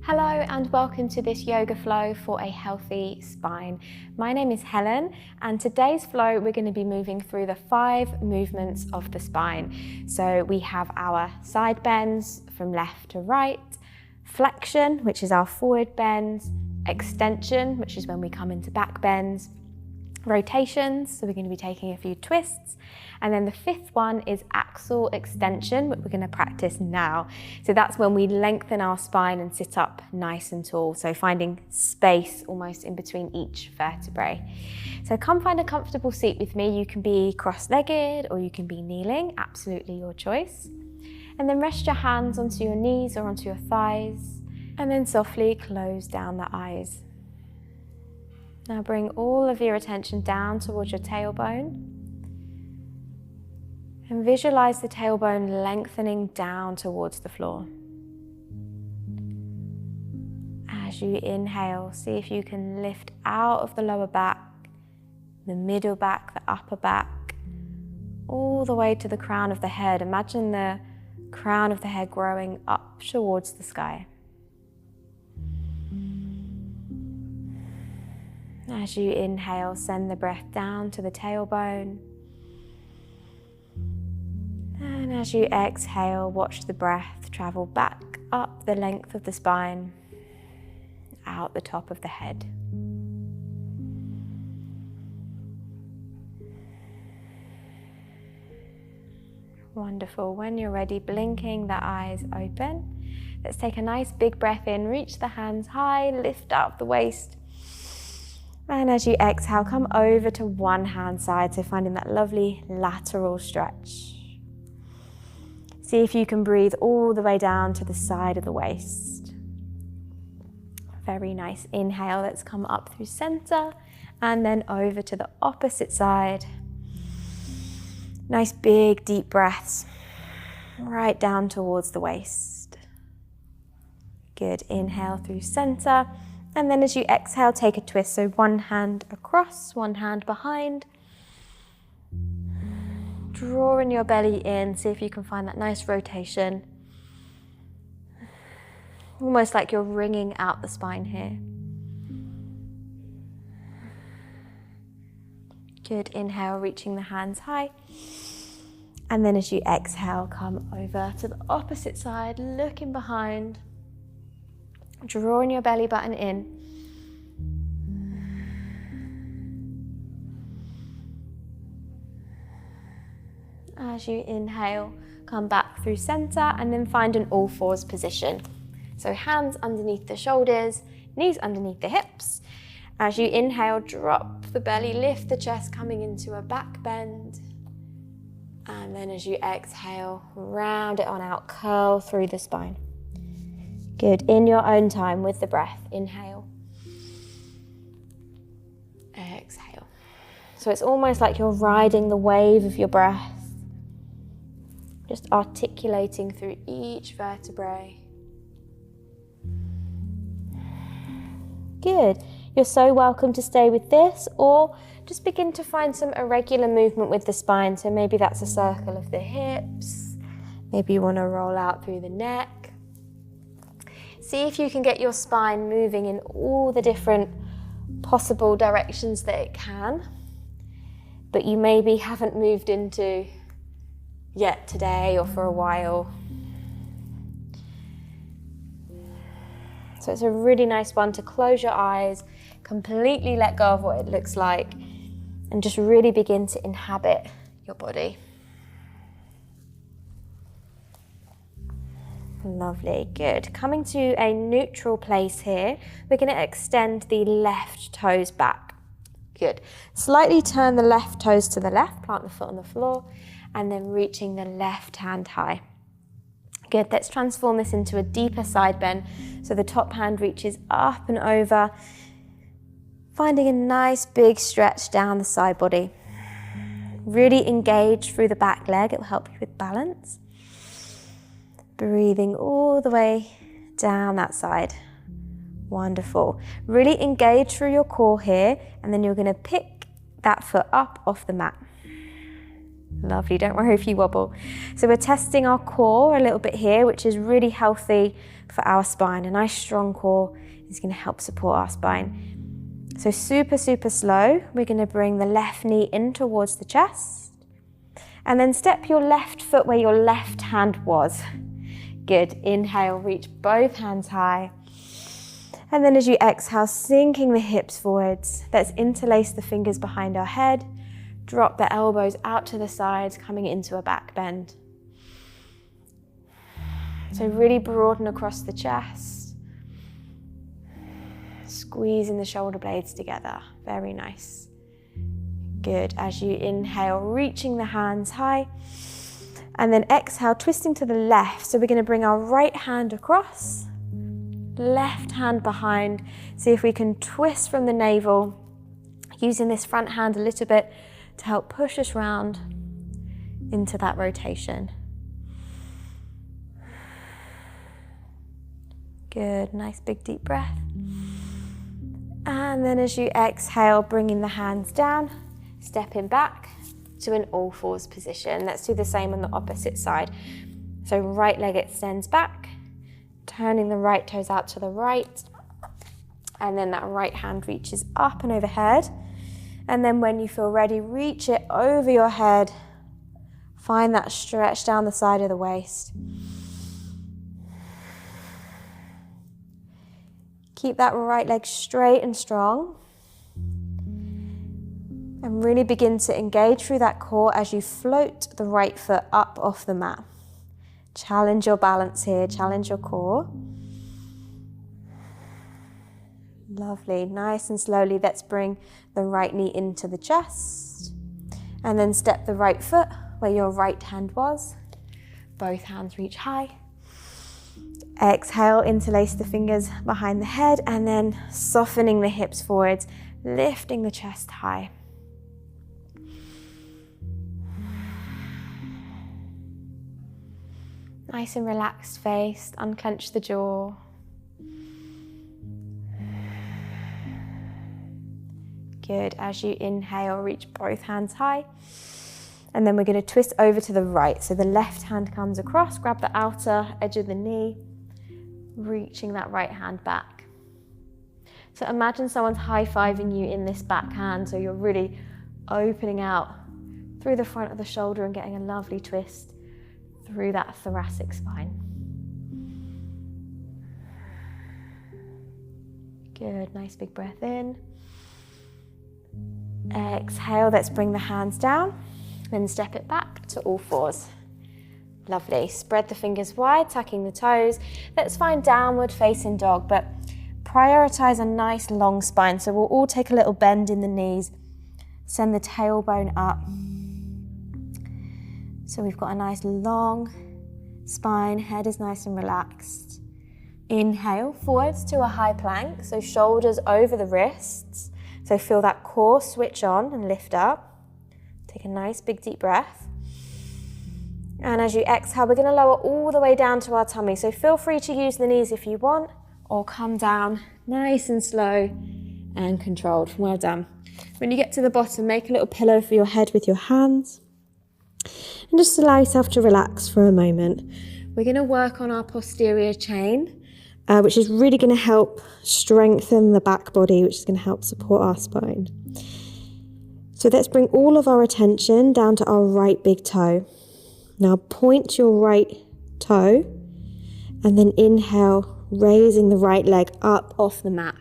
Hello and welcome to this yoga flow for a healthy spine. My name is Helen and today's flow we're going to be moving through the 5 movements of the spine. So we have our side bends from left to right, flexion, which is our forward bends, extension, which is when we come into back bends, rotations, so we're going to be taking a few twists, and then the 5th one is axial extension, which we're going to practice now. So that's when we lengthen our spine and sit up nice and tall, so finding space almost in between each vertebrae. So come find a comfortable seat with me. You can be cross-legged or you can be kneeling, absolutely your choice. And then rest your hands onto your knees or onto your thighs, and then softly close down the eyes. Now bring all of your attention down towards your tailbone and visualize the tailbone lengthening down towards the floor. As you inhale, see if you can lift out of the lower back, the middle back, the upper back, all the way to the crown of the head. Imagine the crown of the head growing up towards the sky. As you inhale, send the breath down to the tailbone. And as you exhale, watch the breath travel back up the length of the spine, out the top of the head. Wonderful. When you're ready, blinking the eyes open. Let's take a nice big breath in, reach the hands high, lift up the waist. And as you exhale, come over to one hand side, so finding that lovely lateral stretch. See if you can breathe all the way down to the side of the waist. Very nice. Inhale, let's come up through center and then over to the opposite side. Nice big deep breaths right down towards the waist. Good. Inhale through center. And then as you exhale, take a twist. So one hand across, one hand behind. Drawing your belly in, see if you can find that nice rotation. Almost like you're wringing out the spine here. Good, inhale, reaching the hands high. And then as you exhale, come over to the opposite side, looking behind. Drawing your belly button in. As you inhale, come back through center and then find an all fours position. So hands underneath the shoulders, knees underneath the hips. As you inhale, drop the belly, lift the chest, coming into a back bend. And then as you exhale, round it on out, curl through the spine. Good, in your own time with the breath. Inhale. Exhale. So it's almost like you're riding the wave of your breath. Just articulating through each vertebrae. Good. You're so welcome to stay with this, or just begin to find some irregular movement with the spine. So maybe that's a circle of the hips. Maybe you want to roll out through the neck. See if you can get your spine moving in all the different possible directions that it can, but you maybe haven't moved into yet today or for a while. So it's a really nice one to close your eyes, completely let go of what it looks like, and just really begin to inhabit your body. Lovely, good. Coming to a neutral place here, we're going to extend the left toes back. Good. Slightly turn the left toes to the left, plant the foot on the floor, and then reaching the left hand high. Good, let's transform this into a deeper side bend. So the top hand reaches up and over, finding a nice big stretch down the side body. Really engage through the back leg, it will help you with balance. Breathing all the way down that side. Wonderful. Really engage through your core here, and then you're going to pick that foot up off the mat. Lovely, don't worry if you wobble. So we're testing our core a little bit here, which is really healthy for our spine. A nice strong core is going to help support our spine. So super, super slow, we're going to bring the left knee in towards the chest. And then step your left foot where your left hand was. Good, inhale, reach both hands high. And then as you exhale, sinking the hips forwards. Let's interlace the fingers behind our head. Drop the elbows out to the sides, coming into a back bend. So really broaden across the chest. Squeezing the shoulder blades together. Very nice. Good. As you inhale, reaching the hands high. And then exhale, twisting to the left. So we're going to bring our right hand across. Left hand behind. See if we can twist from the navel. Using this front hand a little bit to help push us round into that rotation. Good, nice big deep breath. And then as you exhale, bringing the hands down, stepping back to an all fours position. Let's do the same on the opposite side. So right leg extends back, turning the right toes out to the right, and then that right hand reaches up and overhead. And then when you feel ready, reach it over your head. Find that stretch down the side of the waist. Keep that right leg straight and strong. And really begin to engage through that core as you float the right foot up off the mat. Challenge your balance here, challenge your core. Lovely, nice and slowly, let's bring the right knee into the chest. And then step the right foot where your right hand was. Both hands reach high. Exhale, interlace the fingers behind the head and then softening the hips forwards, lifting the chest high. Nice and relaxed face, unclench the jaw. Good, as you inhale, reach both hands high. And then we're going to twist over to the right. So the left hand comes across, grab the outer edge of the knee, reaching that right hand back. So imagine someone's high-fiving you in this back hand, so you're really opening out through the front of the shoulder and getting a lovely twist through that thoracic spine. Good, nice big breath in. Exhale, let's bring the hands down, then step it back to all fours. Lovely, spread the fingers wide, tucking the toes. Let's find downward facing dog, but prioritize a nice long spine. So we'll all take a little bend in the knees, send the tailbone up. So we've got a nice long spine, head is nice and relaxed. Inhale, forwards to a high plank, so shoulders over the wrists. So feel that core switch on and lift up. Take a nice big deep breath. And as you exhale, we're going to lower all the way down to our tummy. So feel free to use the knees if you want, or come down nice and slow and controlled. Well done. When you get to the bottom, make a little pillow for your head with your hands. And just allow yourself to relax for a moment. We're going to work on our posterior chain, which is really going to help strengthen the back body, which is going to help support our spine. So let's bring all of our attention down to our right big toe. Now point your right toe and then inhale, raising the right leg up off the mat.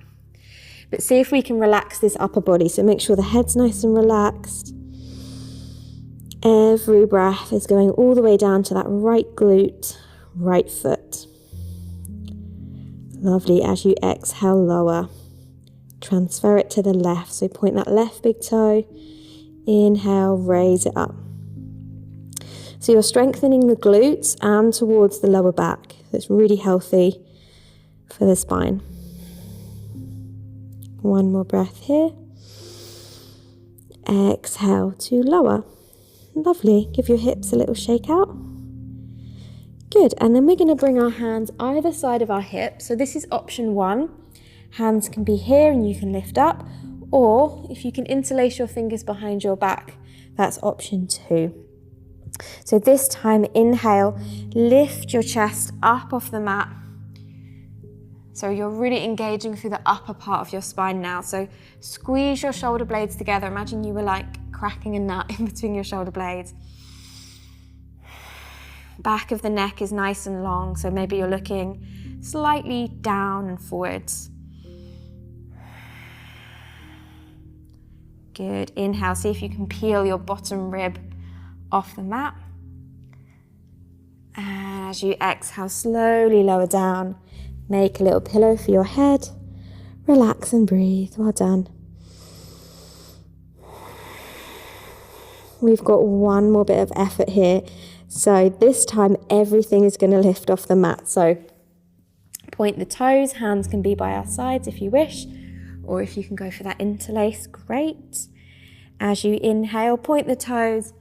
But see if we can relax this upper body. So make sure the head's nice and relaxed. Every breath is going all the way down to that right glute, right foot. Lovely. As you exhale, lower. Transfer it to the left. So point that left big toe. Inhale, raise it up. So you're strengthening the glutes and towards the lower back. That's really healthy for the spine. One more breath here. Exhale to lower. Lovely. Give your hips a little shake out. Good. And then we're going to bring our hands either side of our hips. So this is option one. Hands can be here and you can lift up. Or if you can interlace your fingers behind your back, that's option two. So this time, inhale, lift your chest up off the mat. So you're really engaging through the upper part of your spine now. So squeeze your shoulder blades together. Imagine you were like cracking a nut in between your shoulder blades. Back of the neck is nice and long, so maybe you're looking slightly down and forwards. Good. Inhale, see if you can peel your bottom rib off the mat. And as you exhale, slowly lower down. Make a little pillow for your head. Relax and breathe. Well done. We've got one more bit of effort here. So this time, everything is going to lift off the mat. So point the toes. Hands can be by our sides if you wish. Or if you can go for that interlace, great. As you inhale, point the toes.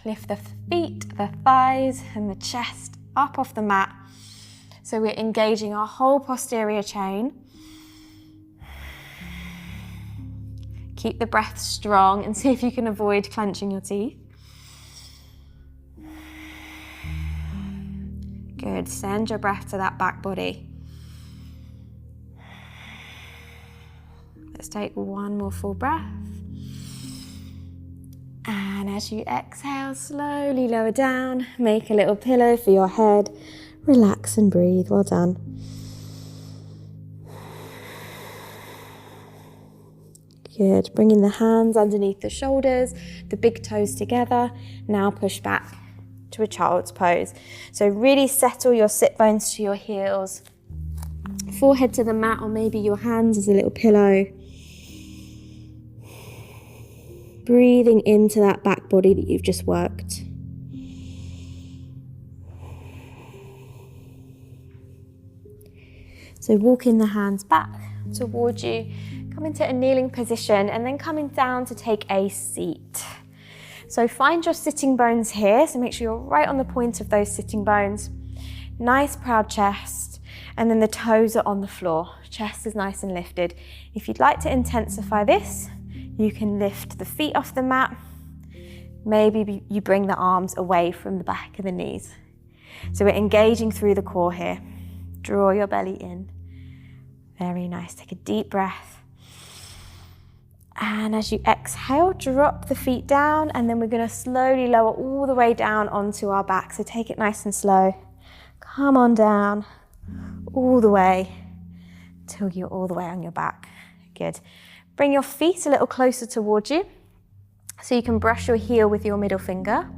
Lift the feet, the thighs, and the chest up off the mat. So we're engaging our whole posterior chain. Keep the breath strong and see if you can avoid clenching your teeth. Good. Send your breath to that back body. Let's take one more full breath. And as you exhale, slowly lower down. Make a little pillow for your head. Relax and breathe. Well done. Good. Bringing the hands underneath the shoulders, the big toes together. Now push back to a child's pose. So really settle your sit bones to your heels. Forehead to the mat, or maybe your hands as a little pillow. Breathing into that back body that you've just worked. So walking the hands back towards you, come into a kneeling position and then coming down to take a seat. So find your sitting bones here, so make sure you're right on the point of those sitting bones. Nice proud chest, and then the toes are on the floor. Chest is nice and lifted. If you'd like to intensify this, you can lift the feet off the mat. Maybe you bring the arms away from the back of the knees. So we're engaging through the core here. Draw your belly in. Very nice. Take a deep breath. And as you exhale, drop the feet down, and then we're going to slowly lower all the way down onto our back. So take it nice and slow. Come on down all the way till you're all the way on your back. Good. Bring your feet a little closer towards you so you can brush your heel with your middle finger.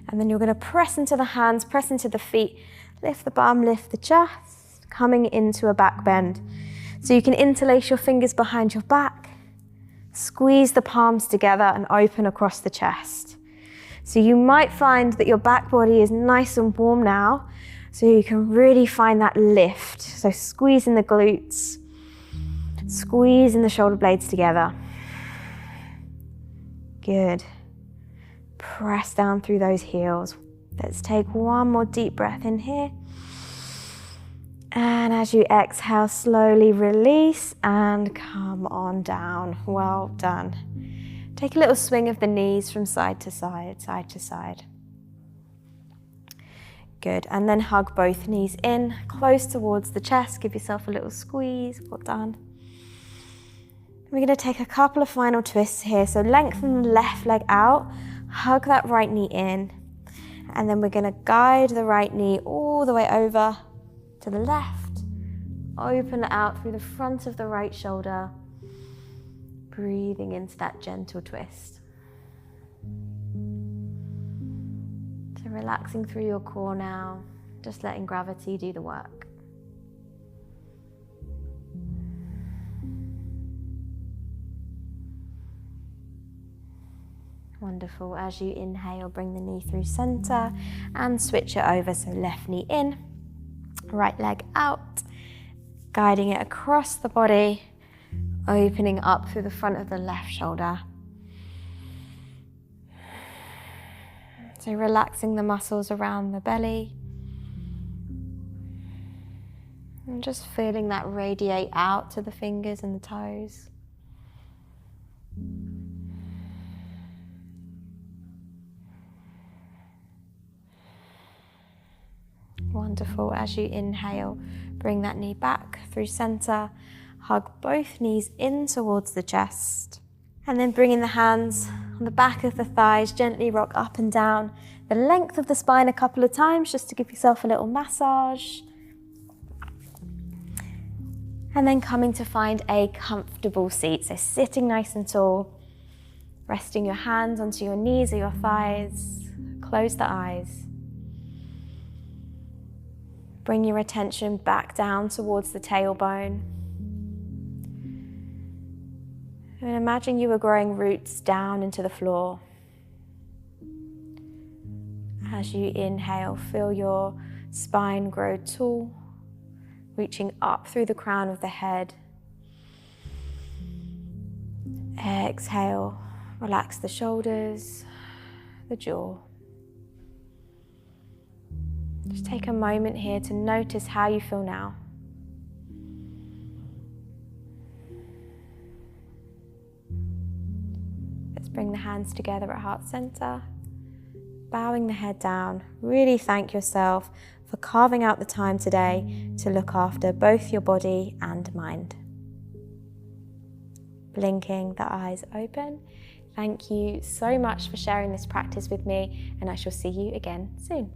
And then you're going to press into the hands, press into the feet, lift the bum, lift the chest, coming into a back bend. So you can interlace your fingers behind your back, squeeze the palms together and open across the chest. So you might find that your back body is nice and warm now, so you can really find that lift. So squeezing the glutes, squeezing the shoulder blades together. Good. Press down through those heels. Let's take one more deep breath in here. And as you exhale, slowly release and come on down. Well done. Take a little swing of the knees from side to side, side to side. Good. And then hug both knees in, close towards the chest. Give yourself a little squeeze. Well done. We're going to take a couple of final twists here. So lengthen the left leg out, hug that right knee in, and then we're going to guide the right knee all the way over to the left. Open it out through the front of the right shoulder, breathing into that gentle twist. So relaxing through your core now, just letting gravity do the work. Wonderful. As you inhale, bring the knee through center and switch it over. So left knee in, right leg out, guiding it across the body, opening up through the front of the left shoulder. So relaxing the muscles around the belly and just feeling that radiate out to the fingers and the toes. Wonderful. As you inhale, bring that knee back through center. Hug both knees in towards the chest. And then bringing the hands on the back of the thighs, gently rock up and down the length of the spine a couple of times, just to give yourself a little massage. And then coming to find a comfortable seat. So sitting nice and tall, resting your hands onto your knees or your thighs. Close the eyes. Bring your attention back down towards the tailbone. And imagine you are growing roots down into the floor. As you inhale, feel your spine grow tall, reaching up through the crown of the head. Exhale, relax the shoulders, the jaw. Just take a moment here to notice how you feel now. Let's bring the hands together at heart center, bowing the head down. Really thank yourself for carving out the time today to look after both your body and mind. Blinking the eyes open. Thank you so much for sharing this practice with me, and I shall see you again soon.